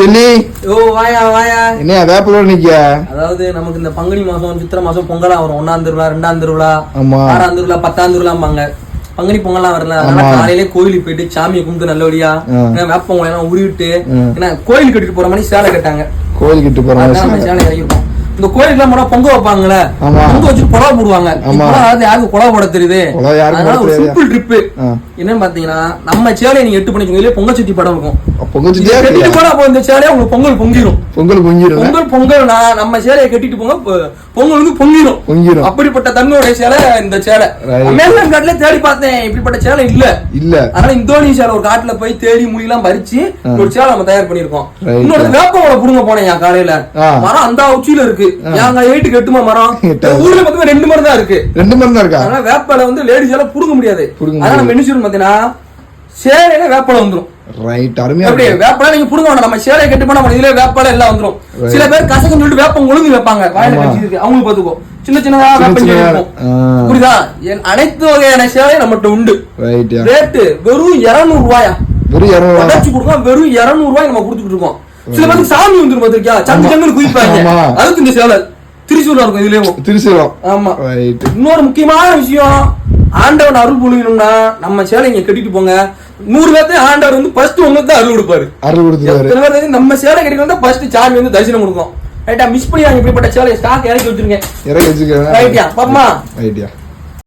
என்ன வேப்பலோட நிக்க? அதாவது நமக்கு இந்த பங்குனி மாசம் சித்திரை மாசம் பொங்கலா வரும். 1ஆம் திருவிழா, 2ஆம் திருவிழா, 6ஆம் திருவிழா, 10ஆம் திருவிழாம்பாங்க. பங்குனி பொங்கலாம் வரல, அதனால காலையிலே கோயிலுக்கு போயிட்டு சாமியை கும்பிட்டு நல்லபடியா வேப்பவங்களை எல்லாம் உருவிட்டு, ஏன்னா கோயில் கட்டிட்டு போற மாதிரி சேலை கட்டாங்க. கோயில் கட்டு போறாங்க சேலை கட்டிருப்போம். இந்த கோயிலுக்கு எல்லாம் பொங்க வைப்பாங்கல்ல, பொங்க வச்சு புடவை போடுவாங்க. யாருக்கு புடவை போட தெரியுது? அதனால ஒரு சிம்பிள் ட்ரிப் என்னன்னு பாத்தீங்கன்னா, நம்ம சேலையை நீங்க 8 பண்ணி பொங்கல் சுத்தி படம் இருக்கும். கட்டிட்டு போனா இந்த சேலையை உங்களுக்கு பொங்கல் பொங்கிரும். பொங்கல் நம்ம சேலையை கட்டிட்டு போங்க, பொங்கல் வந்து பொங்கிரும். அப்படிப்பட்ட தன்மையுடைய சேலை இந்த சேலை. அமேசான் காட்டுல தேடி பார்த்தேன், இப்படிப்பட்ட சேலை இல்ல. அதனால இந்தோனேஷியால ஒரு காட்டுல போய் தேடி மொழி எல்லாம் பறிச்சு ஒரு சேலை நம்ம தயார் பண்ணிருக்கோம். இன்னொரு வேப்பமோட புடுங்க போனேன் என் காலையில. மரம் அந்த உச்சியில இருக்கு. எங்க 8 மரம், ஊர்ல பக்கத்துல 2 மரம் தான் இருக்கு. 2 மரம் தான் இருக்கா? அதனால வேப்பலை வந்து லேடிஸ் எல்லாம் புடுங்க முடியாது. அதனால நம்ம என்ன செய்யணும் பாத்தீங்கன்னா, சேலையில வேப்பலை வந்துரும். ரைட், அருமையா. அப்படியே வேப்பலை நீங்க புடுங்க வேண்டாம், நம்ம சேலையை கட்டி போனா இதுல வேப்பலை எல்லாம் வந்துரும். சில பேர் கசக்குன்னு சொல்லிட்டு வேப்பம் ஒழுங்கு வைப்பாங்க, வாயில கடிச்சிருக்கு. அவங்களுக்கு பாத்துக்கோ, சின்னதா வேப்பம் இருக்கும். புரியுதா? அனைத்து வகையான சேலை நம்மகிட்ட உண்டு. ரேட்டு வெறும் 200 ரூபாயா? வெறும் 200 ரூபாய் நம்ம கொடுத்துட்டு இருக்கோம். சில பேருக்கு சாமி வந்துரும் பாத்திருக்கியா, சங்கு குதிப்பாங்க. அதுக்கு இந்த சேலை திருச்சூர்ல இருக்கும். இதுலயும் திருச்சூரம். ஆமா. இன்னொரு முக்கியமான விஷயம், ஆண்டவன் அருள் புரியணும்னா நம்ம சேலை இங்க கட்டிட்டு போங்க. 100 பேர்த்து ஆண்டவர் வந்து ஃபர்ஸ்ட் உங்களுக்கு தான் அருள் கொடுப்பாரு. நம்ம சேலை கட்டிட்டு வந்தா ஃபர்ஸ்ட் சாமி வந்து தரிசனம் கொடுக்கும். ரைட்டா? மிஸ் பண்ணி இப்படிப்பட்ட சேலை ஸ்டாக் இறக்கி வச்சிருக்கேன். ரைட்டியா பாப்பமா? ரைட்டியா.